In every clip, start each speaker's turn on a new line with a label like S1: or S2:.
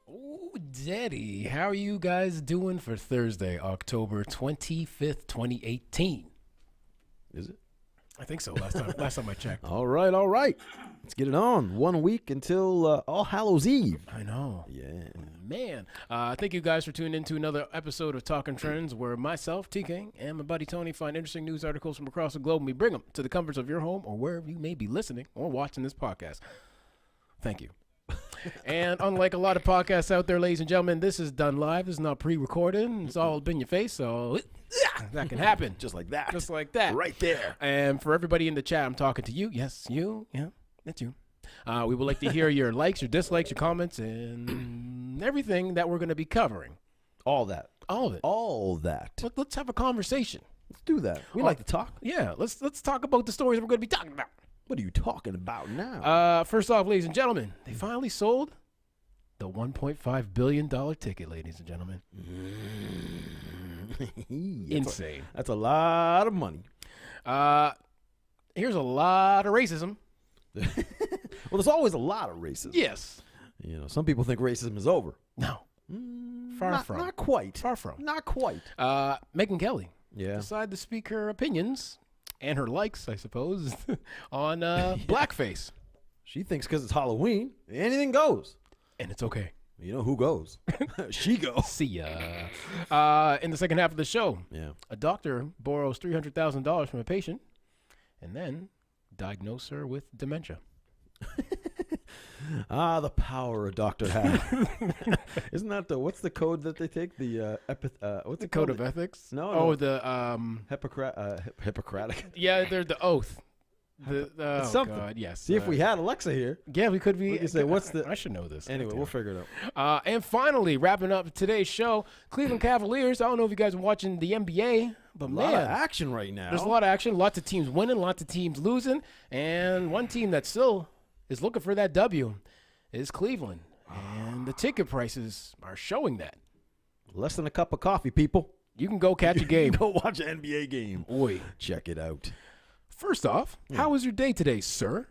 S1: Ooh, Daddy, how are you guys doing for Thursday, October 25th, 2018?
S2: Is it?
S1: I think so. Last time I checked.
S2: All right. Let's get it on. 1 week until All Hallows Eve.
S1: I know.
S2: Yeah.
S1: Man, thank you guys for tuning in to another episode of Talking Trends, where myself, TK, and my buddy Tony find interesting news articles from across the globe, and we bring them to the comforts of your home or wherever you may be listening or watching this podcast. Thank you. And unlike a lot of podcasts out there, ladies and gentlemen, this is done live. This is not pre-recorded. It's all up in your face, so that can happen.
S2: Just like that.
S1: Just like that.
S2: Right there.
S1: And for everybody in the chat, I'm talking to you. Yes, you. Yeah, that's you. We would like to hear your likes, your dislikes, your comments, and everything that we're going to be covering.
S2: All that.
S1: All of it.
S2: All that.
S1: Let's have a conversation.
S2: Let's do that. We like to talk.
S1: Yeah, let's talk about the stories we're going to be talking about.
S2: What are you talking about now?
S1: First off, ladies and gentlemen, they finally sold the $1.5 billion ticket, ladies and gentlemen. Insane.
S2: That's a lot of money.
S1: Here's a lot of racism.
S2: Well, there's always a lot of racism.
S1: Yes.
S2: You know, some people think racism is over.
S1: No. Far from.
S2: Not quite.
S1: Far from.
S2: Not quite.
S1: Megyn Kelly decided to speak her opinions and her likes, I suppose, on Blackface.
S2: She thinks because it's Halloween, anything goes.
S1: And it's okay.
S2: You know who goes? She goes.
S1: See ya. In the second half of the show, a doctor borrows $300,000 from a patient and then diagnose her with dementia.
S2: The power a doctor has. Isn't that what's the code that they take? What's the
S1: code of ethics?
S2: No.
S1: The
S2: Hippocratic.
S1: Yeah, they're the oath.
S2: It's something.
S1: God, yes.
S2: See, if we had Alexa here,
S1: yeah, we could be.
S2: We could say, what's the?
S1: I should know this.
S2: Anyway, we'll figure it out.
S1: And finally, wrapping up today's show, Cleveland Cavaliers. I don't know if you guys are watching the NBA, but
S2: a lot of action right now.
S1: There's a lot of action. Lots of teams winning, lots of teams losing, and one team that still is looking for that W is Cleveland, and the ticket prices are showing that.
S2: Less than a cup of coffee, people.
S1: You can go catch a game.
S2: Go watch an NBA game.
S1: Oi.
S2: Check it out.
S1: First off, how was your day today, sir?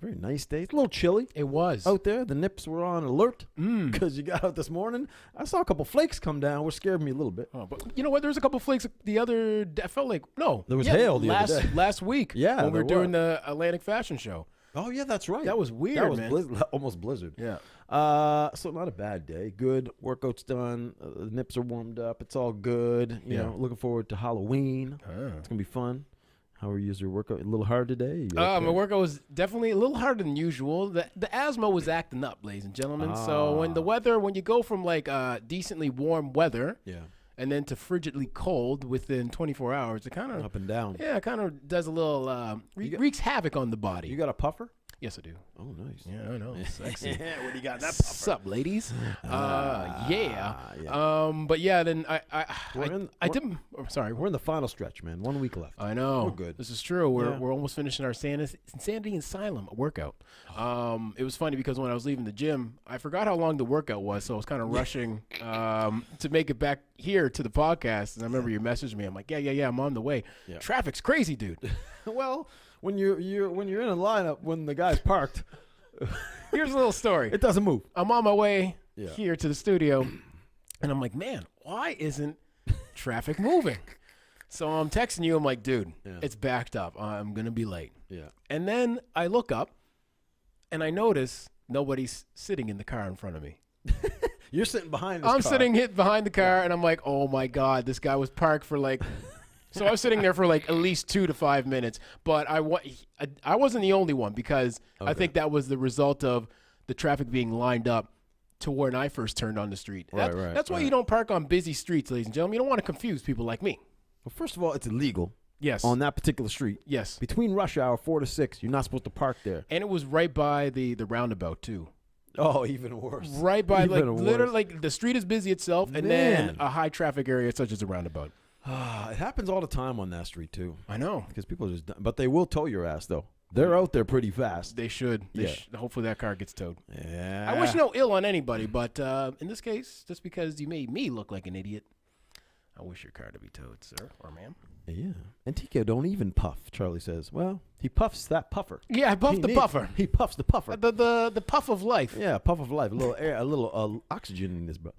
S2: Very nice day. It's a little chilly.
S1: It was.
S2: Out there, the nips were on alert because you got out this morning. I saw a couple flakes come down, which scared me a little bit.
S1: Oh, but you know what? There was a couple flakes the other day. I felt like, no.
S2: There was hail the other day.
S1: Last week when we were doing the Atlantic Fashion Show.
S2: Oh, yeah, that's right.
S1: That was weird,
S2: that was almost blizzard.
S1: Yeah.
S2: So not a bad day. Good. Workout's done. The nips are warmed up. It's all good. You know, looking forward to Halloween. It's going to be fun. How are your workout? A little hard today?
S1: My workout was definitely a little harder than usual. The asthma was acting up, ladies and gentlemen. So when you go from like decently warm weather and then to frigidly cold within 24 hours, it kind of
S2: up and down.
S1: Yeah, it kind of does a little wreaks havoc on the body.
S2: You got a puffer?
S1: Yes, I do.
S2: Oh, nice.
S1: Yeah, I know. Sexy.
S2: What do you got? That puffer?
S1: What's up, ladies? But yeah, then I didn't. Sorry,
S2: we're in the final stretch, man. 1 week left.
S1: I know.
S2: We're good.
S1: This is true. We're almost finishing our Insanity Asylum workout. It was funny because when I was leaving the gym, I forgot how long the workout was, so I was kind of rushing to make it back here to the podcast. And I remember you messaged me. I'm like, yeah, I'm on the way. Yeah. Traffic's crazy, dude.
S2: Well, when you're in a lineup when the guy's parked,
S1: here's a little story.
S2: It doesn't move.
S1: I'm on my way here to the studio, and I'm like, man, why isn't traffic moving? So I'm texting you. I'm like, dude, it's backed up. I'm gonna be late.
S2: Yeah.
S1: And then I look up, and I notice nobody's sitting in the car in front of me.
S2: You're sitting behind this car.
S1: I'm sitting behind the car, and I'm like, oh my God, this guy was parked for like. So I was sitting there for like at least 2 to 5 minutes, but I wasn't the only one because I think that was the result of the traffic being lined up to when I first turned on the street. That's why you don't park on busy streets, ladies and gentlemen. You don't want to confuse people like me.
S2: Well, first of all, it's illegal.
S1: Yes.
S2: On that particular street.
S1: Yes.
S2: Between rush hour 4 to 6, you're not supposed to park there.
S1: And it was right by the roundabout too.
S2: Oh, even worse.
S1: Right by literally like the street is busy itself, and then a high traffic area such as a roundabout.
S2: It happens all the time on that street too.
S1: I know
S2: because people but they will tow your ass though. They're out there pretty fast.
S1: They should. Hopefully that car gets towed.
S2: Yeah.
S1: I wish no ill on anybody, but in this case, just because you made me look like an idiot, I wish your car to be towed, sir or ma'am.
S2: Yeah. And TK don't even puff, Charlie says. Well, he puffs that puffer.
S1: Yeah, I puffed the puffer.
S2: He puffs the puffer.
S1: The puff of life.
S2: Yeah, puff of life. A little air, a little oxygen in this, bro.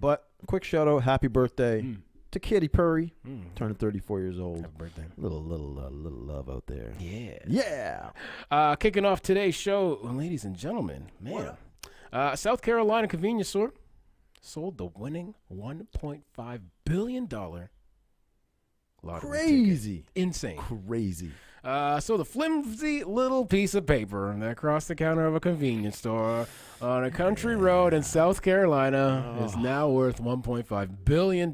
S2: But quick shout out, happy birthday to Katy Perry, turning 34 years old.
S1: Happy birthday.
S2: Little love out there.
S1: Yeah.
S2: Yeah.
S1: Kicking off today's show, ladies and gentlemen, man. South Carolina convenience store sold the winning $1.5 billion lottery
S2: Crazy.
S1: ticket. Insane.
S2: Crazy.
S1: So the flimsy little piece of paper that crossed the counter of a convenience store on a country road in South Carolina is now worth $1.5 billion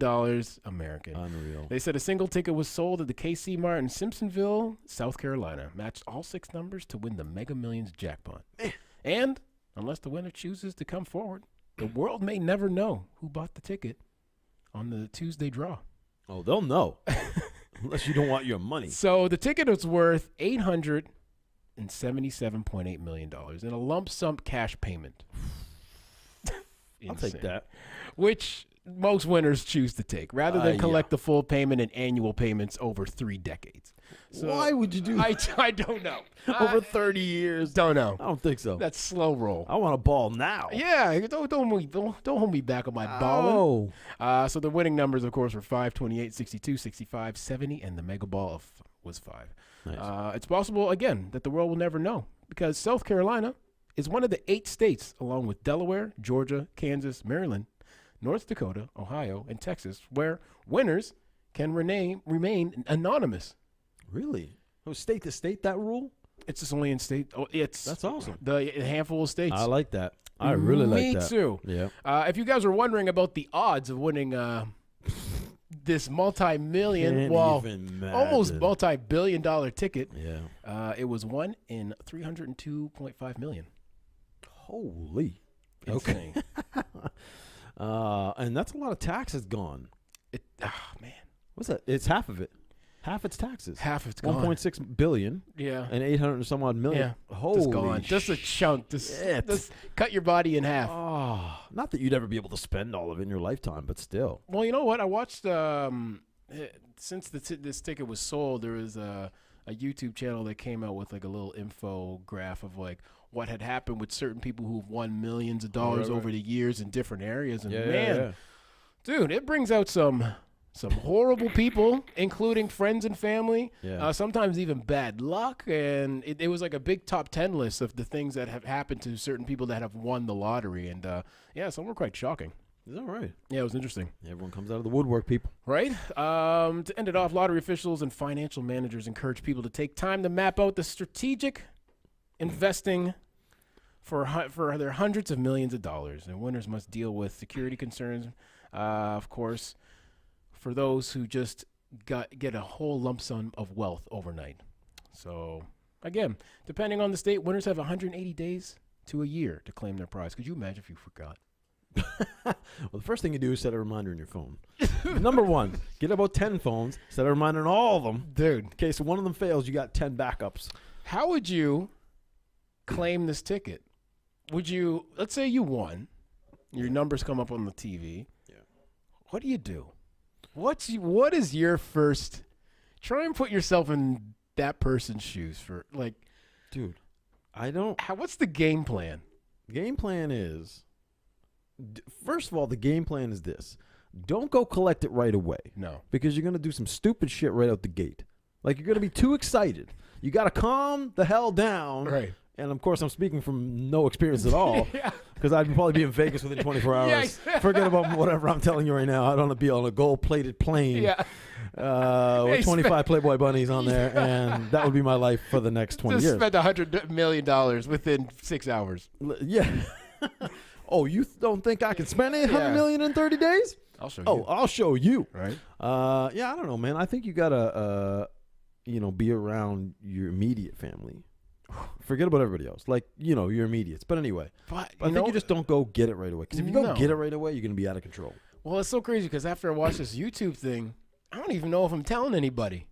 S1: American.
S2: Unreal.
S1: They said a single ticket was sold at the KC Mart in Simpsonville, South Carolina, matched all 6 numbers to win the Mega Millions jackpot. And unless the winner chooses to come forward, the world may never know who bought the ticket on the Tuesday draw.
S2: Oh, they'll know. Unless you don't want your money.
S1: So the ticket is worth $877.8 million in a lump sum cash payment.
S2: I'll take that.
S1: Which most winners choose to take rather than collect the full payment in annual payments over 3 decades. So
S2: why would you do that?
S1: I don't know.
S2: Over 30 years?
S1: Don't know.
S2: I don't think so.
S1: That's slow roll.
S2: I want a ball now.
S1: Yeah, don't hold me back on my balling. So the winning numbers, of course, were 5, 28, 62, 65, 70, and the mega ball was 5.
S2: Nice.
S1: It's possible, again, that the world will never know because South Carolina is one of the 8 states, along with Delaware, Georgia, Kansas, Maryland, North Dakota, Ohio, and Texas, where winners can remain anonymous.
S2: Really? Oh, state to state, that rule?
S1: It's just only in state. Oh,
S2: That's awesome.
S1: The handful of states.
S2: I like that. I really like that.
S1: Me too.
S2: Yeah.
S1: If you guys were wondering about the odds of winning this multi-million, almost multi-billion-dollar ticket, it was won in 302.5 million.
S2: Holy.
S1: Insane.
S2: And that's a lot of taxes gone.
S1: Man.
S2: What's that? It's half of it. Half its taxes.
S1: Half it's gone.
S2: 1.6 billion.
S1: Yeah.
S2: And 800 and some odd million.
S1: Yeah.
S2: Holy
S1: just gone. Just a chunk. Just cut your body in half.
S2: Oh, not that you'd ever be able to spend all of it in your lifetime, but still.
S1: Well, you know what? I watched, since this ticket was sold, there was a YouTube channel that came out with like a little infograph of like what had happened with certain people who've won millions of dollars over the years in different areas. And dude, it brings out some horrible people, including friends and family, sometimes even bad luck. And it was like a big top 10 list of the things that have happened to certain people that have won the lottery. And some were quite shocking.
S2: Is that right?
S1: Yeah, it was interesting.
S2: Everyone comes out of the woodwork, people.
S1: Right? To end it off, lottery officials and financial managers encourage people to take time to map out the strategic investing for their hundreds of millions of dollars. And winners must deal with security concerns, of course, for those who just get a whole lump sum of wealth overnight. So, again, depending on the state, winners have 180 days to a year to claim their prize. Could you imagine if you forgot?
S2: Well, the first thing you do is set a reminder in your phone. Number 1, get about 10 phones, set a reminder on all of them.
S1: Dude.
S2: In case one of them fails, you got 10 backups.
S1: How would you claim this ticket? Would you, let's say you won, your numbers come up on the TV. Yeah. What do you do? What is your first? Try and put yourself in that person's shoes for like,
S2: dude. I don't.
S1: What's the game plan?
S2: Game plan is, first of all, the game plan is this: don't go collect it right away.
S1: No,
S2: because you're gonna do some stupid shit right out the gate. Like you're gonna be too excited. You gotta calm the hell down.
S1: Right.
S2: And of course, I'm speaking from no experience at all, because I'd probably be in Vegas within 24 hours.
S1: Yeah.
S2: Forget about whatever I'm telling you right now. I'd want to be on a gold-plated plane with 25 Playboy bunnies on there, and that would be my life for the next 20 years.
S1: Spend $100 million within 6 hours.
S2: Yeah. Oh, you don't think I can spend $800 million in 30 days?
S1: I'll show you.
S2: Oh, I'll show you.
S1: Right.
S2: Yeah, I don't know, man. I think you gotta, be around your immediate family. Forget about everybody else, like your immediates. But anyway, I think you just don't go get it right away. Because if you go get it right away, you're gonna be out of control.
S1: Well, it's so crazy because after I watched this YouTube thing, I don't even know if I'm telling anybody.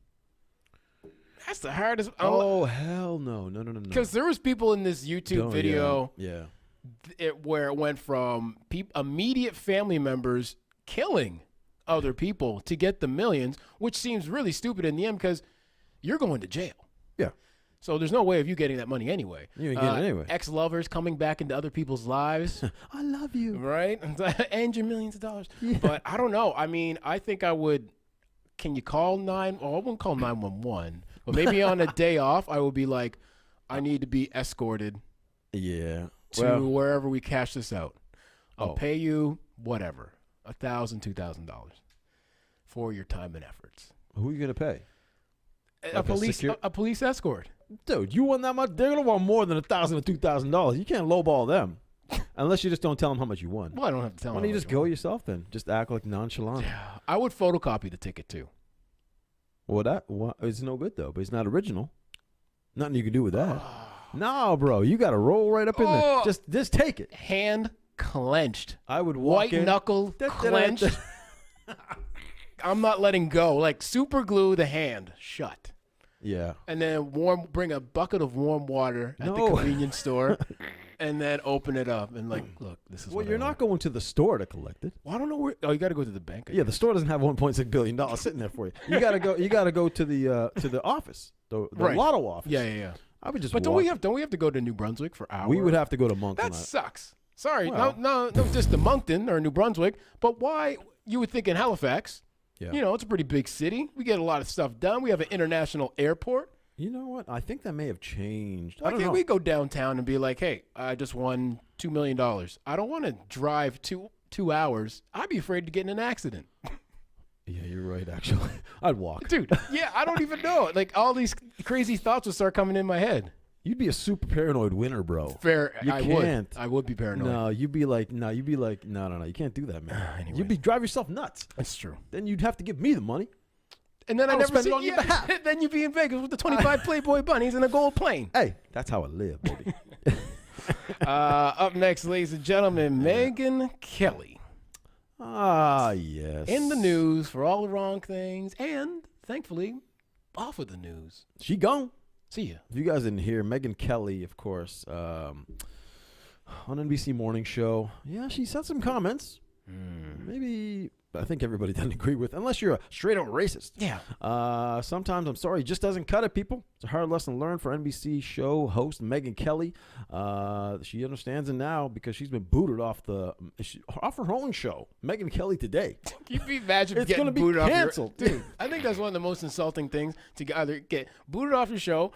S1: That's the hardest.
S2: Oh hell no.
S1: Because there was people in this YouTube video,
S2: yeah,
S1: where it went from immediate family members killing other people to get the millions, which seems really stupid in the end because you're going to jail.
S2: Yeah.
S1: So there's no way of you getting that money anyway.
S2: You ain't getting it anyway.
S1: Ex-lovers coming back into other people's lives.
S2: I love you.
S1: Right? And your millions of dollars.
S2: Yeah.
S1: But I don't know. I mean, I think I would. Can you call I wouldn't call 911. But maybe on a day off, I would be like, I need to be escorted
S2: Yeah.
S1: to wherever we cash this out. I'll pay you whatever, $1,000, $2,000 for your time and efforts.
S2: Who are you gonna pay?
S1: A police escort.
S2: Dude, you want that much? They're gonna want more than $1,000 or $2,000. You can't lowball them, unless you just don't tell them how much you won.
S1: Well, I don't have to tell them.
S2: Why don't you just go yourself then? Just act like nonchalant.
S1: I would photocopy the ticket too.
S2: Well, it's no good though. But it's not original. Nothing you can do with that. No, bro, you got to roll right up in there. Just take it.
S1: Hand clenched.
S2: I would walk in.
S1: White knuckle clenched. I'm not letting go. Like super glue the hand shut.
S2: Yeah.
S1: And then bring a bucket of warm water at the convenience store, and then open it up and like, look, this is.
S2: Well, you're not going to the store to collect it.
S1: Well, I don't know where. Oh, you got to go to the bank.
S2: Yeah, the store doesn't have $1.6 billion sitting there for you. You got to go. You got to go to the office, the lotto office.
S1: Yeah.
S2: I would just.
S1: But don't we have to go to New Brunswick for hours?
S2: We would have to go to Moncton.
S1: That sucks. Sorry, no, just to Moncton or New Brunswick. But why? You would think in Halifax. Yeah. You know, it's a pretty big city. We get a lot of stuff done. We have an international airport.
S2: You know what? I think that may have changed.
S1: Why can't we go downtown and be like, hey, I just won $2 million. I don't want to drive two hours. I'd be afraid to get in an accident.
S2: Yeah, you're right, actually. I'd walk.
S1: Dude, yeah, I don't even know. Like, all these crazy thoughts would start coming in my head.
S2: You'd be a super paranoid winner, bro.
S1: Fair.
S2: You can't.
S1: I would be paranoid.
S2: No, you'd be like, no. You can't do that, man.
S1: Anyway.
S2: Drive yourself nuts.
S1: That's true.
S2: Then you'd have to give me the money.
S1: And then I never
S2: spend it on your behalf.
S1: Then you'd be in Vegas with the 25 Playboy bunnies and a gold plane.
S2: Hey, that's how I live, baby.
S1: Up next, ladies and gentlemen, Megyn Kelly.
S2: Ah, yes.
S1: In the news for all the wrong things, and thankfully, off of the news.
S2: She gone.
S1: See ya.
S2: If you guys didn't hear, Megyn Kelly, of course, on NBC Morning Show. Yeah, she said some comments. Maybe I think everybody doesn't agree with, unless you're a straight-out racist.
S1: Yeah.
S2: Sometimes, I'm sorry, it just doesn't cut it, people. It's a hard lesson learned for NBC show host Megyn Kelly. She understands it now because she's been booted off her own show, Megyn Kelly Today.
S1: Can you imagine
S2: it's
S1: getting
S2: gonna be
S1: booted
S2: canceled,
S1: off your... Dude, I think that's one of the most insulting things, to either get booted off your show,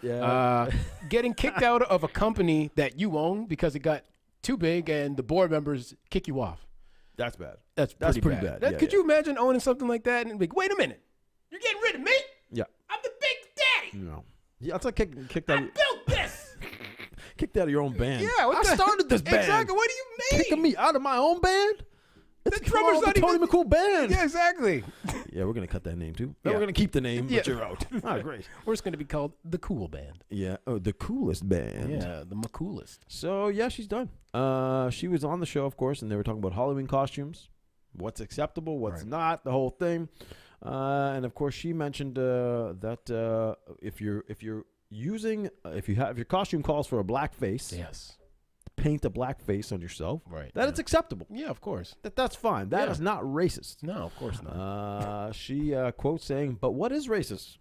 S1: getting kicked out of a company that you own because it got too big and the board members kick you off.
S2: That's bad.
S1: That's pretty bad. Could you imagine owning something like that and be like, wait a minute, you're getting rid of me?
S2: Yeah.
S1: I'm the big daddy.
S2: No. Yeah, it's like kicked out.
S1: I built this.
S2: Kicked out of your own band.
S1: Yeah,
S2: I started this band.
S1: Exactly. What do you mean?
S2: Kicking me out of my own band? It's
S1: the drummer's not
S2: the Tony McCool band.
S1: Yeah, exactly.
S2: Yeah, we're gonna cut that name too.
S1: Yeah.
S2: We're gonna keep the name, but you're out. Ah, great.
S1: We're just gonna be called the Cool Band.
S2: Yeah. Oh, the coolest band.
S1: Yeah, the McCoolest.
S2: So yeah, she's done. She was on the show, of course, and they were talking about Halloween costumes. What's acceptable, what's not, the whole thing. And of course, she mentioned that if your costume calls for a blackface,
S1: yes,
S2: paint a blackface on yourself,
S1: right?
S2: That it's acceptable.
S1: Yeah, of course.
S2: That's fine. That is not racist.
S1: No, of course not.
S2: She quotes saying, "But what is racist?"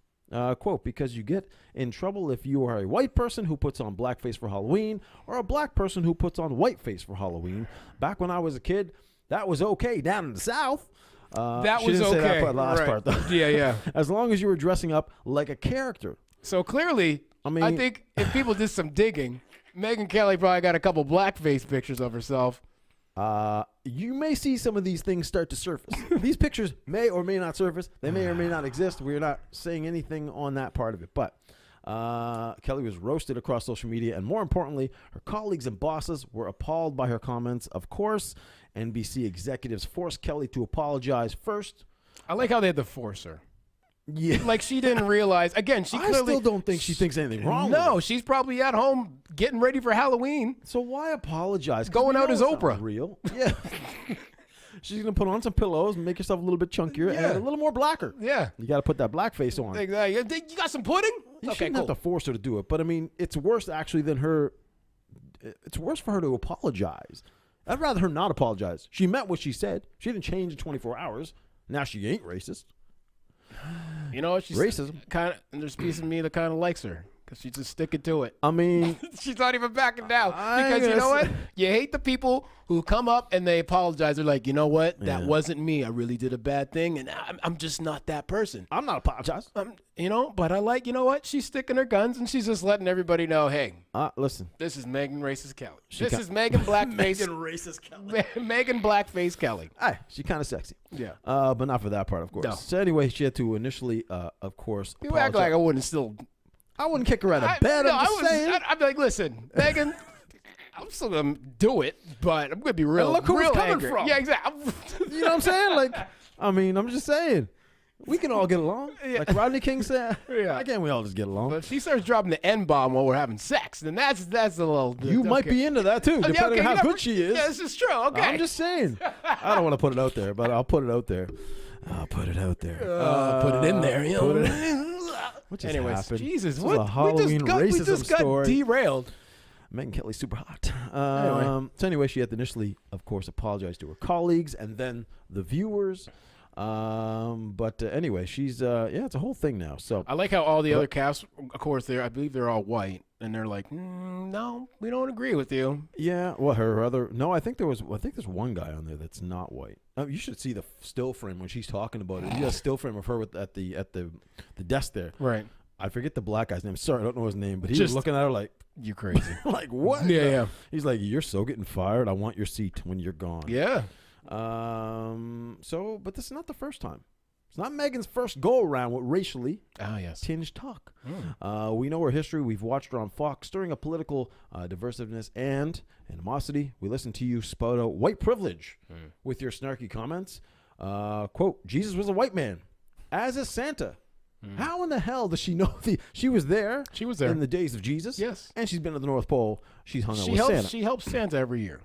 S2: Quote, because you get in trouble if you are a white person who puts on blackface for Halloween or a black person who puts on whiteface for Halloween. Back when I was a kid, that was okay down in the South.
S1: That
S2: she
S1: was
S2: didn't
S1: okay.
S2: Say that last part, though.
S1: Yeah.
S2: As long as you were dressing up like a character.
S1: So clearly, I think if people did some digging, Megyn Kelly probably got a couple blackface pictures of herself.
S2: You may see some of these things start to surface. These pictures may or may not surface. They may or may not exist. We're not saying anything on that part of it. But Kelly was roasted across social media, and more importantly, her colleagues and bosses were appalled by her comments. Of course, NBC executives forced Kelly to apologize first.
S1: I like how they had to force her.
S2: Yeah.
S1: Like she didn't realize. Again, she clearly...
S2: I still don't think she thinks anything wrong with it.
S1: She's probably at home getting ready for Halloween.
S2: So why apologize?
S1: Going out as Oprah.
S2: Real. Yeah. She's going to put on some pillows and make yourself a little bit chunkier and a little more blacker.
S1: Yeah.
S2: You got to put that blackface on.
S1: Exactly. You got some pudding?
S2: You shouldn't have to force her to do it. But, I mean, it's worse actually than her. It's worse for her to apologize. I'd rather her not apologize. She meant what she said. She didn't change in 24 hours. Now she ain't racist.
S1: You know what? She's
S2: Racism.
S1: And there's a piece of me that kind of likes her. Because she's just sticking to it.
S2: I mean,
S1: she's not even backing down. Because you know what? You hate the people who come up and they apologize. They're like, you know what? That wasn't me. I really did a bad thing. And I'm just not that person.
S2: I'm not apologizing.
S1: But I like, you know what? She's sticking her guns and she's just letting everybody know, hey.
S2: Listen.
S1: This is Megyn Racist Kelly. This is Megyn Blackface.
S2: Megyn Racist Kelly.
S1: Megyn Blackface Kelly.
S2: Hey, she's kind of sexy.
S1: Yeah.
S2: But not for that part, of course. No. So anyway, she had to initially, of course,
S1: you act like I wouldn't still...
S2: I wouldn't kick her out of bed. I'm just saying.
S1: I'd be like, listen, Megyn, I'm still going to do it, but I'm going to be real,
S2: look who
S1: real
S2: coming
S1: angry.
S2: from.
S1: Yeah, exactly.
S2: You know what I'm saying? Like, I mean, I'm just saying. We can all get along. Yeah. Like Rodney King said, why can't we all just get along?
S1: But if she starts dropping the N-bomb while we're having sex, then that's a little...
S2: You might be into that, too, depending on how good she is.
S1: Yeah, this is true. Okay.
S2: I'm just saying. I don't want to put it out there, but I'll put it out there. Put it out there.
S1: Put it in there. You know?
S2: What just
S1: Anyways,
S2: happened?
S1: Jesus,
S2: what? A Halloween
S1: we just got derailed.
S2: Megyn Kelly's super hot. So anyway, she had to initially, of course, apologize to her colleagues and then the viewers. But anyway, she's it's a whole thing now. So
S1: I like how all the other cast, of course, I believe they're all white, and they're like, no, we don't agree with you.
S2: Yeah, well, her other I think there's one guy on there that's not white. You should see the still frame when she's talking about it. You got a still frame of her at the desk there.
S1: Right.
S2: I forget the black guy's name. Sorry, I don't know his name, but he was looking at her like,
S1: you crazy.
S2: Like, what?
S1: Yeah.
S2: He's like, you're so getting fired. I want your seat when you're gone.
S1: Yeah.
S2: But this is not the first time. It's not Megyn's first go around with racially tinged talk. We know her history. We've watched her on Fox stirring up political divisiveness and animosity. We listened to you spout out white privilege with your snarky comments. Quote, Jesus was a white man, as is Santa. How in the hell does she know she was there? She was there in the days of Jesus.
S1: Yes.
S2: And she's been to the North Pole. She's hung out with Santa.
S1: She helps Santa every year.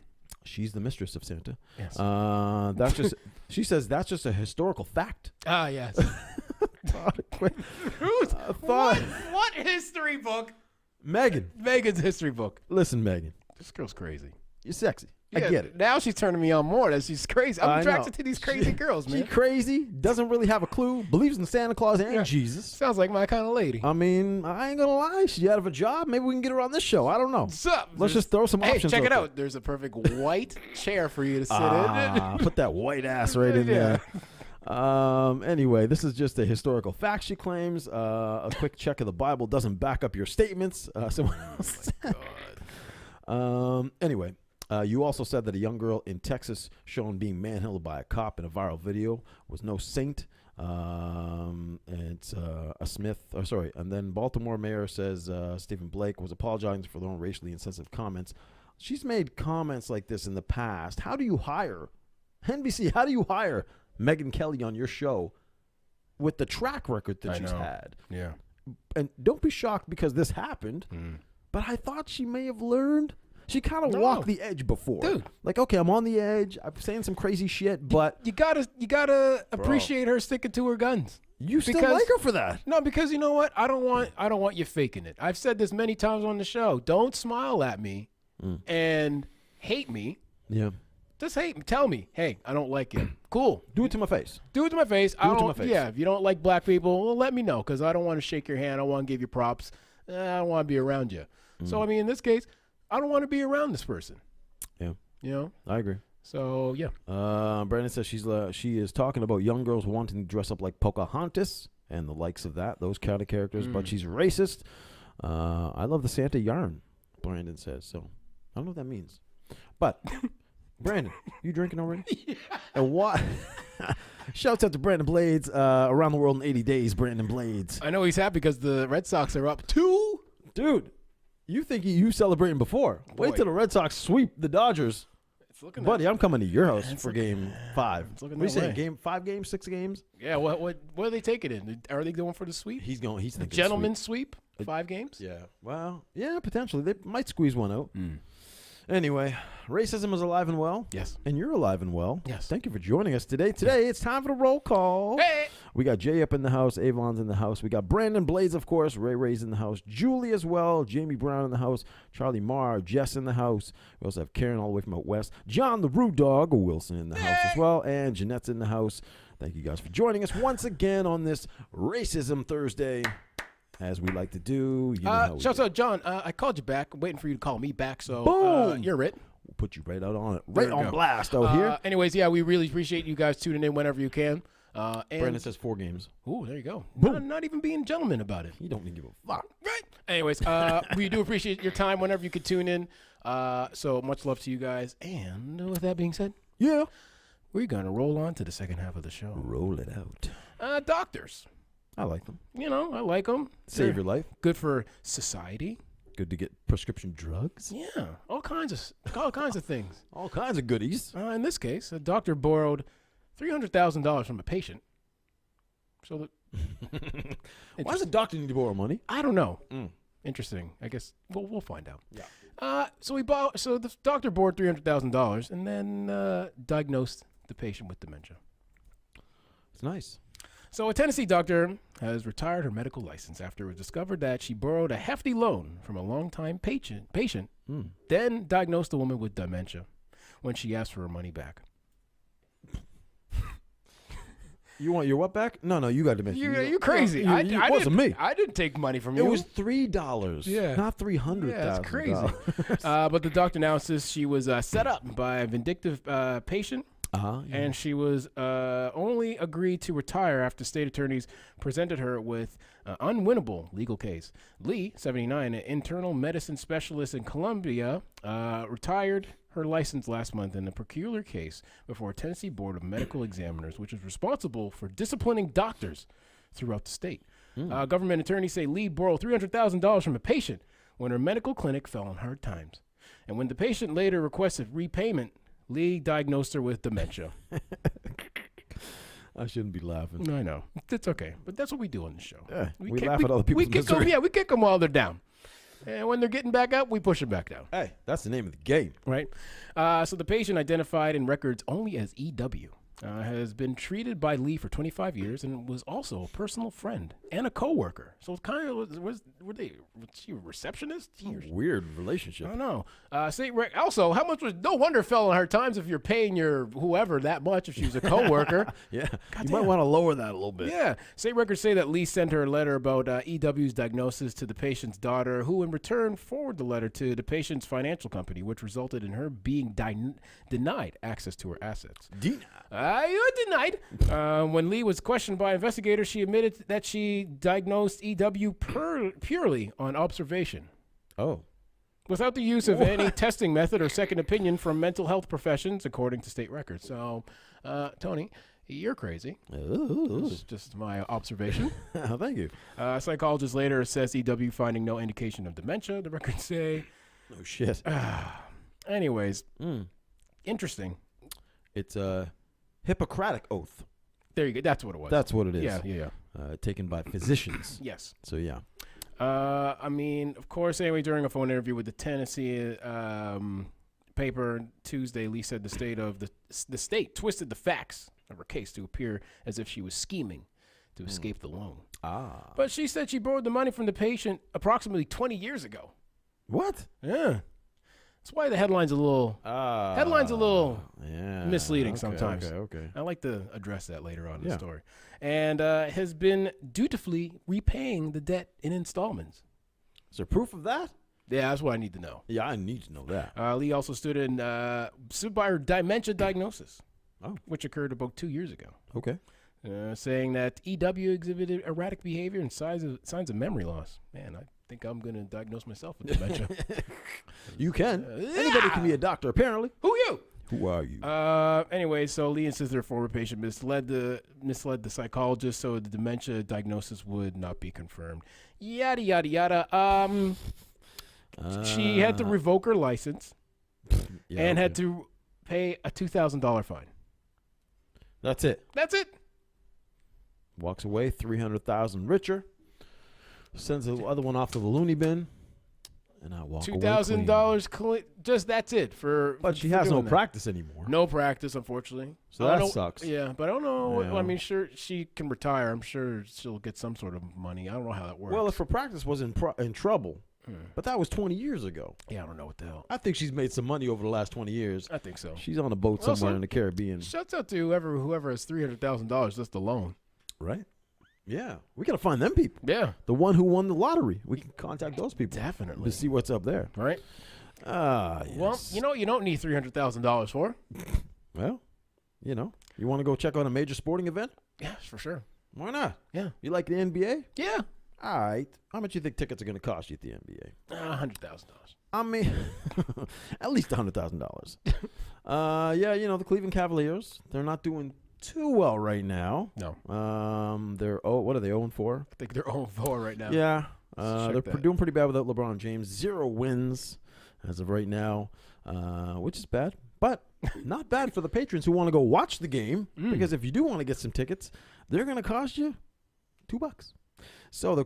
S2: She's the mistress of Santa.
S1: Yes.
S2: That's just. She says that's just a historical fact.
S1: Ah, yes. What history book?
S2: Megyn.
S1: Megyn's history book.
S2: Listen, Megyn.
S1: This girl's crazy.
S2: You're sexy.
S1: Yeah,
S2: I get it.
S1: Now she's turning me on more. That she's crazy. I'm attracted to these crazy girls, man.
S2: She's crazy. Doesn't really have a clue. Believes in Santa Claus and Jesus.
S1: Sounds like my kind of lady.
S2: I mean, I ain't gonna lie. She's out of a job. Maybe we can get her on this show. I don't know.
S1: What's up?
S2: Let's just throw some options.
S1: Hey, check it
S2: there.
S1: out. There's a perfect white chair for you to sit in.
S2: Put that white ass right in there. Anyway, this is just a historical fact, she claims. A quick check of the Bible doesn't back up your statements. Someone else. Anyway, you also said that a young girl in Texas shown being manhandled by a cop in a viral video was no saint. It's a Smith. Oh, sorry. And then Baltimore mayor says Stephen Blake was apologizing for their own racially insensitive comments. She's made comments like this in the past. How do you hire NBC? How do you hire Megyn Kelly on your show with the track record that she's had?
S1: Yeah.
S2: And don't be shocked because this happened. But I thought she may have learned. She kind of walked the edge before. Dude. Like, okay, I'm on the edge. I'm saying some crazy shit, but
S1: you gotta appreciate her sticking to her guns.
S2: You still like her for that?
S1: No, because you know what? I don't want you faking it. I've said this many times on the show. Don't smile at me and hate me.
S2: Yeah.
S1: Just hate me. Tell me, hey, I don't like it. Cool.
S2: Do it to my face.
S1: Do it to my face. Yeah, if you don't like black people, well, let me know because I don't want to shake your hand. I don't want to give you props. I don't want to be around you. So, I mean, in this case, I don't want to be around this person. Yeah. You know?
S2: I agree.
S1: So, yeah.
S2: Brandon says she is talking about young girls wanting to dress up like Pocahontas and the likes of those kind of characters, but she's racist. I love the Santa yarn, Brandon says. So, I don't know what that means. But, Brandon, you drinking already? Yeah. And what? Shouts out to Brandon Blades. Around the world in 80 days, Brandon Blades.
S1: I know he's happy because the Red Sox are up 2.
S2: Dude. You think you celebrating before? Boy. Wait till the Red Sox sweep the Dodgers. Buddy, I'm coming to your house for Game 5. What are you saying? 5 games, 6 games?
S1: Yeah. What are they taking in? Are they going for the sweep?
S2: He's thinking
S1: gentleman's sweep. 5 games?
S2: Yeah. Well, yeah, potentially they might squeeze one out. Anyway, racism is alive and well.
S1: Yes.
S2: And you're alive and well.
S1: Yes.
S2: Thank you for joining us today. Today, it's time for the roll call.
S1: Hey!
S2: We got Jay up in the house. Avon's in the house. We got Brandon Blades, of course. Ray's in the house. Julie as well. Jamie Brown in the house. Charlie Marr. Jess in the house. We also have Karen all the way from out west. John the Rude Dog Wilson in the house as well. And Jeanette's in the house. Thank you guys for joining us once again on this Racism Thursday. As we like to do. You know how we
S1: Shouts
S2: do.
S1: out, John. I called you back. I'm waiting for you to call me back. So
S2: Boom!
S1: You're it.
S2: We'll put you right out on it.
S1: There
S2: Right
S1: you
S2: on
S1: go.
S2: blast out here.
S1: Anyways, yeah, we really appreciate you guys tuning in whenever you can. And
S2: Brandon says 4 games.
S1: ooh, there you go.
S2: Boom.
S1: Not even being gentlemen about it.
S2: You don't need to give a fuck.
S1: Right. Anyways, we do appreciate your time whenever you could tune in. So much love to you guys. And with that being said,
S2: Yeah.
S1: we're going to roll on to the second half of the show.
S2: Roll it out.
S1: Doctors.
S2: I like them.
S1: You know, I like them.
S2: Save your life.
S1: Good for society.
S2: Good to get prescription drugs.
S1: Yeah, all kinds of things.
S2: All kinds of goodies.
S1: In this case, a doctor borrowed $300,000 from a patient. So
S2: Why does a doctor need to borrow money?
S1: I don't know.
S2: Mm.
S1: Interesting. I guess we'll find out.
S2: Yeah.
S1: So the doctor borrowed $300,000 and then diagnosed the patient with dementia.
S2: It's nice.
S1: So a Tennessee doctor has retired her medical license after it was discovered that she borrowed a hefty loan from a longtime patient, then diagnosed the woman with dementia when she asked for her money back.
S2: You want your what back? No, you got dementia.
S1: You're crazy.
S2: It wasn't me.
S1: I didn't take money from you.
S2: It was $3.
S1: Yeah.
S2: Not $300,000.
S1: Yeah, that's crazy. But the doctor now says she was set up by a vindictive patient.
S2: Yeah.
S1: And she was only agreed to retire after state attorneys presented her with an unwinnable legal case. Lee, 79, an internal medicine specialist in Columbia, retired her license last month in a peculiar case before a Tennessee Board of Medical Examiners, which is responsible for disciplining doctors throughout the state. Government attorneys say Lee borrowed $300,000 from a patient when her medical clinic fell on hard times. And when the patient later requested repayment, Lee diagnosed her with dementia.
S2: I shouldn't be laughing.
S1: I know. It's okay. But that's what we do on the show.
S2: Yeah, we
S1: kick-
S2: laugh at other people's
S1: we kick
S2: misery.
S1: them, we kick them while they're down. And when they're getting back up, we push them back down.
S2: Hey, that's the name of the game.
S1: Right? So the patient, identified in records only as EW, has been treated by Lee for 25 years and was also a personal friend and a coworker. So it's kind of was she a receptionist?
S2: Weird relationship.
S1: I don't know. Also, how much was? No wonder it fell on hard times if you're paying your whoever that much if she was a coworker.
S2: Yeah,
S1: God
S2: you might
S1: damn.
S2: want to lower that a little bit.
S1: Yeah. State records say that Lee sent her a letter about EW's diagnosis to the patient's daughter, who in return forwarded the letter to the patient's financial company, which resulted in her being denied access to her assets. You're denied. When Lee was questioned by investigators, she admitted that she diagnosed EW purely on observation.
S2: Oh.
S1: Without the use of any testing method or second opinion from mental health professions, according to state records. So, Tony, you're crazy. It's just my observation.
S2: Thank you.
S1: Psychologist later assessed EW, finding no indication of dementia, the records say.
S2: Oh, shit.
S1: Anyways, interesting.
S2: It's a Hippocratic oath.
S1: There you go. That's what it was.
S2: That's what it is.
S1: Yeah.
S2: Taken by physicians.
S1: Yes.
S2: So, yeah.
S1: I mean, of course, anyway, during a phone interview with the Tennessee paper Tuesday, Lee said the state twisted the facts of her case to appear as if she was scheming to escape the loan. But she said she borrowed the money from the patient approximately 20 years ago.
S2: What?
S1: Yeah. That's why the headline's a little misleading
S2: Okay,
S1: sometimes.
S2: Okay.
S1: I like to address that later on in the story. And has been dutifully repaying the debt in installments.
S2: Is there proof of that?
S1: Yeah, that's what I need to know.
S2: Yeah, I need to know that.
S1: Lee also stood by her dementia diagnosis, which occurred about 2 years ago.
S2: Okay.
S1: Saying that EW exhibited erratic behavior and signs of memory loss. Man, I think I'm going to diagnose myself with dementia.
S2: You can. Anybody can be a doctor, apparently.
S1: Who you?
S2: Who are you?
S1: Anyway, so Lee insists her former patient misled the psychologist, so the dementia diagnosis would not be confirmed. Yada, yada, yada. She had to revoke her license and had to pay a $2,000 fine.
S2: That's it.
S1: That's it.
S2: Walks away, $300,000 richer. Sends the other one off to the loony bin. and I walk
S1: $2,000 just that's it for.
S2: But she has no practice anymore.
S1: No practice, unfortunately.
S2: So that sucks.
S1: Yeah, but I don't know. Yeah. I mean, sure, she can retire. I'm sure she'll get some sort of money. I don't know how that works.
S2: Well, if her practice was in trouble, but that was 20 years ago.
S1: Yeah, I don't know what the hell.
S2: I think she's made some money over the last 20 years.
S1: I think so.
S2: She's on a boat somewhere in the Caribbean.
S1: Shouts out to whoever has $300,000 just alone.
S2: Right. Yeah, we gotta find them people.
S1: Yeah,
S2: the one who won the lottery. We can contact those people
S1: definitely
S2: to see what's up there.
S1: Right.
S2: Yes.
S1: Well, you don't need $300,000 for.
S2: Well, you want to go check out a major sporting event?
S1: Yeah, for sure.
S2: Why not?
S1: Yeah.
S2: You like the NBA?
S1: Yeah.
S2: All right. How much do you think tickets are going to cost you at the NBA?
S1: $100,000.
S2: I mean, at least $100,000. Yeah, the Cleveland Cavaliers. They're not doing too well right now.
S1: No.
S2: What are they, 0-4?
S1: I think they're 0-4 right now.
S2: Yeah. They're doing pretty bad without LeBron James. 0 wins as of right now, which is bad. But not bad for the patrons who want to go watch the game, because if you do want to get some tickets, they're going to cost you $2. So the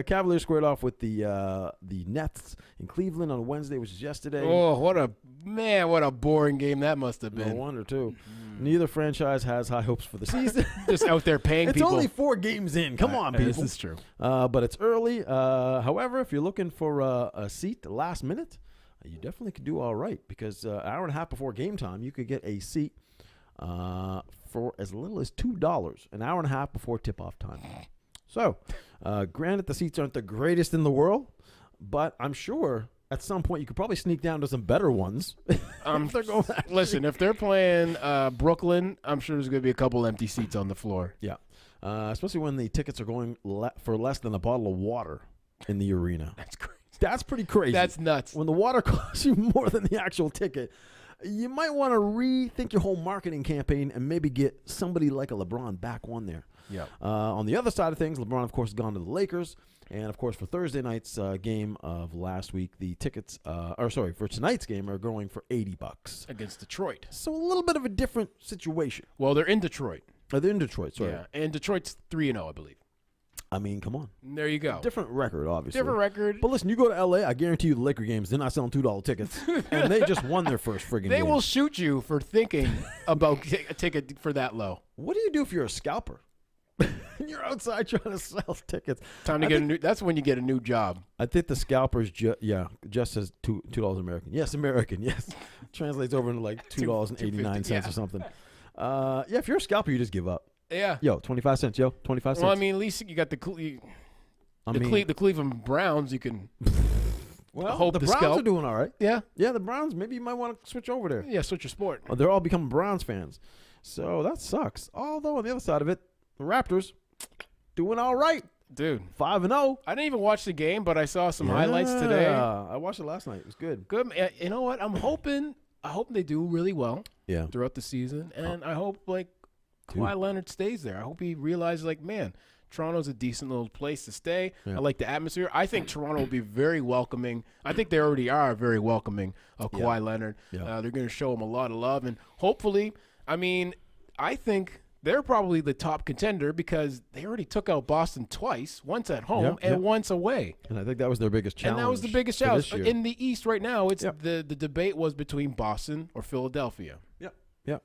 S2: Cavaliers squared off with the Nets in Cleveland on Wednesday, which is yesterday.
S1: Oh, what a boring game that must have been.
S2: No wonder, too. Neither franchise has high hopes for the season.
S1: Just out there paying people.
S2: It's only 4 games in. Come on, people.
S1: This is true.
S2: But it's early. However, if you're looking for a seat last minute, you definitely could do all right, because an hour and a half before game time, you could get a seat for as little as $2, an hour and a half before tip-off time. So, granted, the seats aren't the greatest in the world, but I'm sure at some point you could probably sneak down to some better ones.
S1: Listen, if they're playing Brooklyn, I'm sure there's going to be a couple empty seats on the floor.
S2: Yeah, especially when the tickets are going for less than a bottle of water in the arena.
S1: That's crazy.
S2: That's pretty crazy.
S1: That's nuts.
S2: When the water costs you more than the actual ticket, you might want to rethink your whole marketing campaign and maybe get somebody like a LeBron back on there.
S1: Yeah.
S2: On the other side of things, LeBron, of course, has gone to the Lakers. And, of course, for Thursday night's game of last week, the tickets, for tonight's game are going for $80.
S1: Against Detroit.
S2: So a little bit of a different situation.
S1: Well, they're in Detroit.
S2: They're in Detroit, sorry.
S1: Yeah, and Detroit's 3-0, I believe.
S2: I mean, come on.
S1: There you go.
S2: Different record, obviously.
S1: Different record.
S2: But listen, you go to L.A., I guarantee you the Laker games, they're not selling $2 tickets. And they just won their first friggin' game.
S1: They will shoot you for thinking about a ticket for that low.
S2: What do you do if you're a scalper? You're outside trying to sell tickets.
S1: Time to get a new. That's when you get a new job.
S2: I think the scalpers just says $2 American. Yes, American. Yes, translates over into like $2.89 or something. If you're a scalper, you just give up.
S1: Yeah.
S2: Yo, 25 cents. Yo, 25 cents.
S1: Well, I mean, at least you got the Cleveland Browns. You can.
S2: Well,
S1: hope
S2: the Browns are doing all right.
S1: Yeah.
S2: Yeah, the Browns. Maybe you might want to switch over there.
S1: Yeah, switch your sport.
S2: Oh, they're all becoming Browns fans, so that sucks. Although on the other side of it, the Raptors doing all right,
S1: dude.
S2: 5-0.
S1: I didn't even watch the game, but I saw some highlights today.
S2: I watched it last night. It was good.
S1: Good. You know what? I hope they do really well.
S2: Yeah.
S1: Throughout the season, and I hope Kawhi Leonard stays there. I hope he realizes man, Toronto's a decent little place to stay. Yeah. I like the atmosphere. I think Toronto will be very welcoming. I think they already are very welcoming of Kawhi Leonard. Yeah. They're going to show him a lot of love, and hopefully, I think they're probably the top contender because they already took out Boston twice, once at home and once away.
S2: And I think that was their biggest challenge.
S1: And that was the biggest challenge. In the East right now, it's the debate was between Boston or Philadelphia.
S2: Yep. Yep.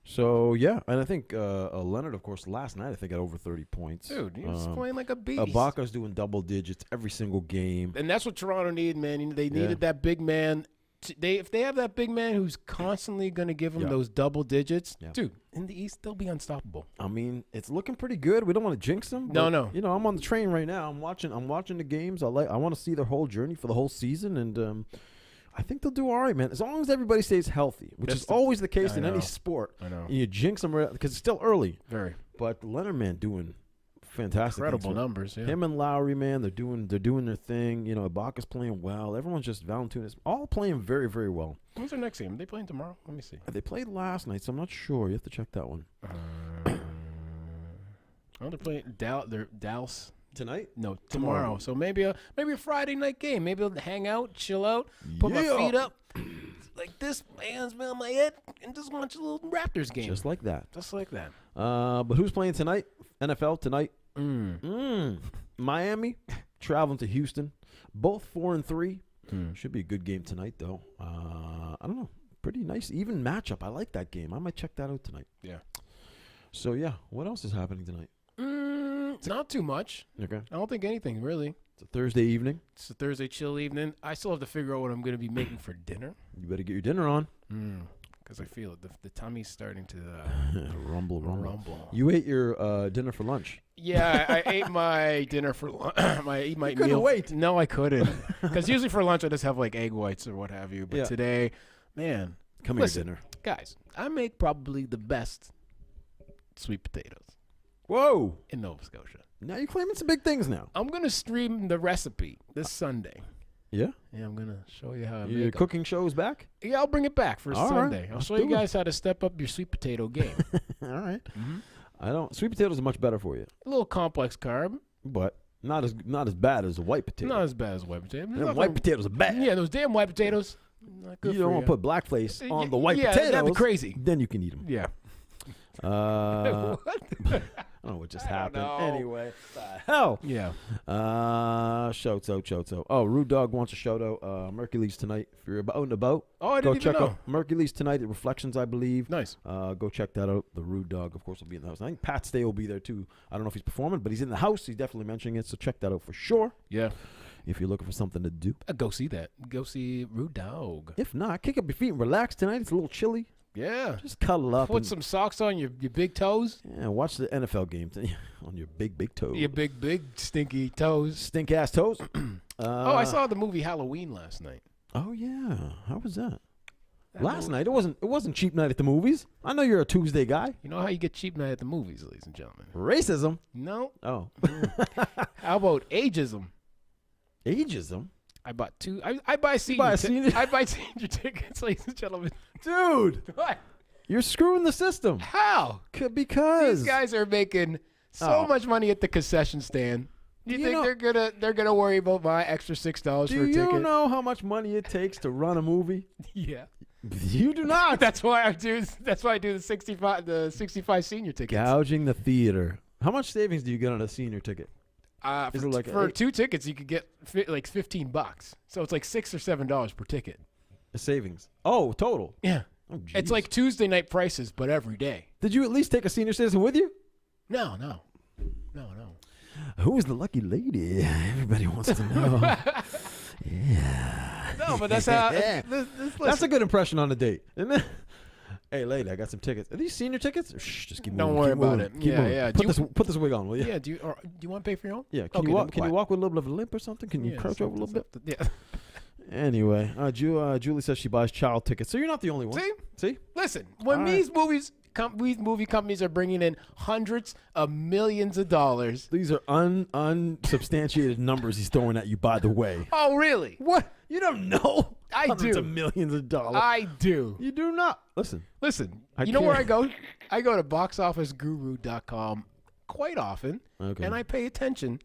S2: So, and I think Leonard, of course, last night, I think, got over 30 points.
S1: Dude, he's playing like a beast.
S2: Ibaka's doing double digits every single game.
S1: And that's what Toronto needed, man. They needed that big man. If they have that big man who's constantly going to give them those double digits, dude, in the East, they'll be unstoppable.
S2: I mean, it's looking pretty good. We don't want to jinx them.
S1: No.
S2: I'm on the train right now. I'm watching the games. I want to see their whole journey for the whole season, and I think they'll do all right, man. As long as everybody stays healthy, which is always the case in any sport. I know. And you jinx them because it's still early.
S1: Very.
S2: But the Leonard man doing fantastic.
S1: Incredible numbers. Yeah.
S2: Him and Lowry, man, they're doing their thing. Ibaka's playing well. Everyone's just Valanciunas, all playing very, very well.
S1: When's their next game? Are they playing tomorrow? Let me see.
S2: They played last night, so I'm not sure. You have to check that one.
S1: They're playing Dallas
S2: tonight.
S1: No, tomorrow. So maybe a Friday night game. Maybe I'll hang out, chill out, put my feet up. Like this, my hands on my head, and just watch a little Raptors game.
S2: Just like that.
S1: But
S2: who's playing tonight? NFL tonight. Miami traveling to Houston. Both 4-3. Should be a good game tonight, though. I don't know. Pretty nice, even matchup. I like that game. I might check that out tonight.
S1: Yeah.
S2: So, yeah. What else is happening tonight?
S1: Not too much.
S2: Okay.
S1: I don't think anything, really.
S2: It's a Thursday evening.
S1: It's a Thursday chill evening. I still have to figure out what I'm going to be making for dinner.
S2: You better get your dinner on.
S1: Because I feel it. The tummy's starting to
S2: rumble. You ate your dinner for lunch.
S1: Yeah, I ate my dinner for lunch. I my
S2: you couldn't
S1: meal.
S2: wait.
S1: No, I couldn't. Because usually for lunch I just have like egg whites or what have you. But today, man.
S2: Come here, dinner.
S1: Guys, I make probably the best sweet potatoes.
S2: Whoa.
S1: In Nova Scotia.
S2: Now you're claiming some big things now.
S1: I'm going to stream the recipe this Sunday.
S2: Yeah?
S1: Yeah, I'm going to show you how I make
S2: your cooking show's back?
S1: Yeah, I'll bring it back for Sunday.
S2: Right.
S1: I'll show you guys how to step up your sweet potato game.
S2: All right. Sweet potatoes are much better for you.
S1: A little complex carb.
S2: But not as bad as a white potato.
S1: Not as bad as white potato.
S2: Them white potatoes are bad.
S1: Yeah, those damn white potatoes. Not good
S2: you don't want to put Blackface on the white potatoes.
S1: That'd be crazy.
S2: Then you can eat them.
S1: Yeah.
S2: I don't know what just happened. Anyway, the hell.
S1: Yeah.
S2: Shoto. Oh, Rude Dog wants a shoto. Mercury's tonight. If you're about and about,
S1: I didn't
S2: check
S1: even know.
S2: out Mercury's tonight at Reflections, I believe.
S1: Nice.
S2: Go check that out. The Rude Dog, of course, will be in the house. I think Pat Stay will be there too. I don't know if he's performing, but he's in the house. He's definitely mentioning it, so check that out for sure.
S1: Yeah.
S2: If you're looking for something to do,
S1: go see that. Go see Rude Dog.
S2: If not, kick up your feet and relax tonight. It's a little chilly.
S1: Yeah.
S2: Just cuddle up.
S1: Put some socks on your big toes.
S2: Yeah, watch the NFL game on your big toes.
S1: Your big stinky toes.
S2: Stink ass toes.
S1: I saw the movie Halloween last night.
S2: Oh yeah, how was that? Last night it wasn't cheap night at the movies. I know you're a Tuesday guy.
S1: You know how you get cheap night at the movies, ladies and gentlemen.
S2: Racism.
S1: No.
S2: Oh.
S1: How about ageism?
S2: Ageism.
S1: I bought two. I buy senior. I buy senior tickets, ladies and gentlemen.
S2: Dude,
S1: what?
S2: You're screwing the system.
S1: How?
S2: Because
S1: these guys are making so much money at the concession stand. You think they're gonna worry about my extra $6 for a ticket?
S2: Do you know how much money it takes to run a movie?
S1: Yeah.
S2: You do not.
S1: That's why I do the 65 senior tickets.
S2: Gouging the theater. How much savings do you get on a senior ticket?
S1: For 2 tickets, you could get like $15. So it's like $6 or $7 per ticket.
S2: A savings. Oh, total.
S1: Yeah. Oh, it's like Tuesday night prices, but every day.
S2: Did you at least take a senior citizen with you?
S1: No.
S2: Who is the lucky lady? Everybody wants to know. Yeah.
S1: No, but that's how.
S2: That's a good impression on a date, isn't it? Hey, lady, I got some tickets. Are these senior tickets? Shh, just keep moving.
S1: Don't worry about it. Yeah.
S2: Put this wig on, will you?
S1: Yeah. Do you want to pay for your own?
S2: Yeah. Can you walk with a little bit of a limp or something? Can you crouch over a little bit?
S1: Yeah.
S2: Anyway, Julie says she buys child tickets, so you're not the only one. See?
S1: Listen, when these movie companies are bringing in hundreds of millions of dollars.
S2: These are unsubstantiated numbers he's throwing at you, by the way.
S1: Oh, really?
S2: What? You don't know?
S1: I
S2: hundreds
S1: do.
S2: of millions of dollars.
S1: I do.
S2: You do not. Listen.
S1: You know where I go? I go to boxofficeguru.com quite often, and I pay attention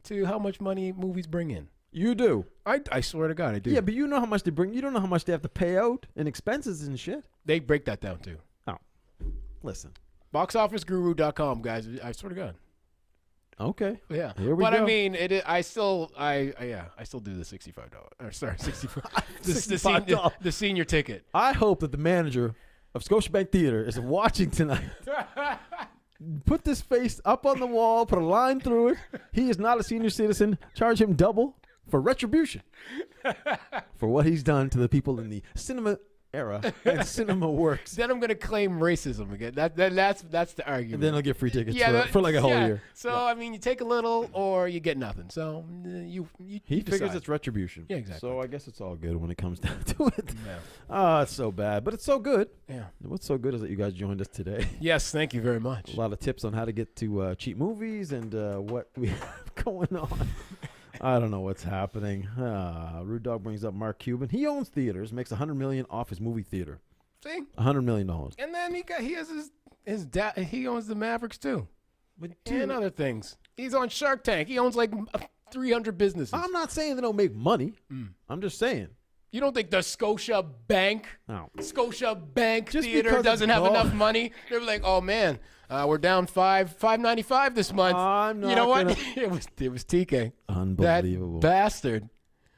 S1: to how much money movies bring in.
S2: You do?
S1: I swear to God, I do.
S2: Yeah, but you know how much they bring. You don't know how much they have to pay out in expenses and shit.
S1: They break that down, too.
S2: Oh. Listen.
S1: Boxofficeguru.com, guys. I swear to God.
S2: Okay.
S1: Yeah.
S2: Here we go.
S1: I mean, I still do the $65. Or sorry, $64. The senior ticket.
S2: I hope that the manager of Scotiabank Theater is watching tonight. Put this face up on the wall, put a line through it. He is not a senior citizen. Charge him double for retribution for what he's done to the people in the cinema era and cinema works.
S1: Then I'm going to claim racism again. That's the argument.
S2: And then I'll get free tickets for like a whole year.
S1: So, I mean, you take a little or you get nothing. So,
S2: he figures it's retribution.
S1: Yeah, exactly.
S2: So, I guess it's all good when it comes down to it.
S1: Yeah.
S2: It's so bad, but it's so good.
S1: Yeah.
S2: What's so good is that you guys joined us today.
S1: Yes, thank you very much.
S2: A lot of tips on how to get to cheap movies and what we have going on. I don't know what's happening. Rude Dog brings up Mark Cuban. He owns theaters, makes $100 million off his movie theater.
S1: See,
S2: $100 million.
S1: And then he has his dad. He owns the Mavericks too, and other things. He's on Shark Tank. He owns like 300 businesses.
S2: I'm not saying they don't make money. I'm just saying.
S1: You don't think the Scotia Bank
S2: Theater
S1: doesn't have enough money? They're like, oh man, We're down $5.95 this month.
S2: I'm not
S1: you know what?
S2: gonna-
S1: it was TK.
S2: Unbelievable.
S1: That bastard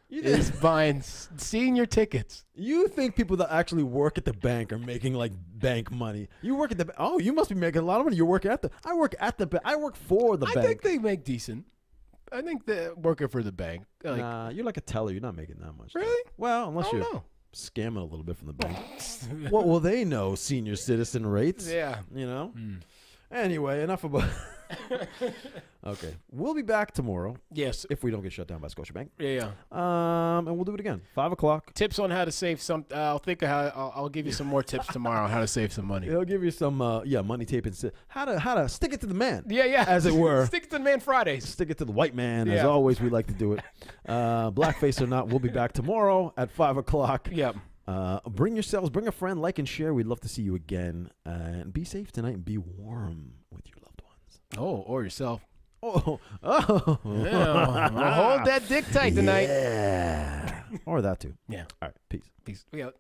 S1: is buying senior tickets.
S2: You think people that actually work at the bank are making like bank money? You work at the you must be making a lot of money. You're working at the. I work at the bank. I work for the bank.
S1: I think they make decent. I think they're working for the bank. Like,
S2: nah, you're like a teller. You're not making that much.
S1: Really?
S2: Well, unless you're scamming a little bit from the bank. What will they know? Senior citizen rates.
S1: Yeah.
S2: You know. Anyway, enough about. Okay, we'll be back tomorrow.
S1: Yes,
S2: if we don't get shut down by Scotiabank.
S1: Yeah.
S2: And we'll do it again. 5:00.
S1: Tips on how to save some. I'll think of how. I'll give you some more tips tomorrow on how to save some money.
S2: He'll give you some money tape and how to stick it to the man.
S1: Yeah,
S2: as it were.
S1: Stick it to the man Fridays.
S2: Stick it to the white man. As always, we like to do it. Blackface or not, we'll be back tomorrow at 5:00.
S1: Yep.
S2: Bring yourselves, bring a friend, like and share. We'd love to see you again. And be safe tonight and be warm with your loved ones.
S1: Oh, or yourself.
S2: Oh.
S1: Yeah, hold that dick tight tonight.
S2: Yeah. Or that too.
S1: Yeah.
S2: All right. Peace.
S1: We out.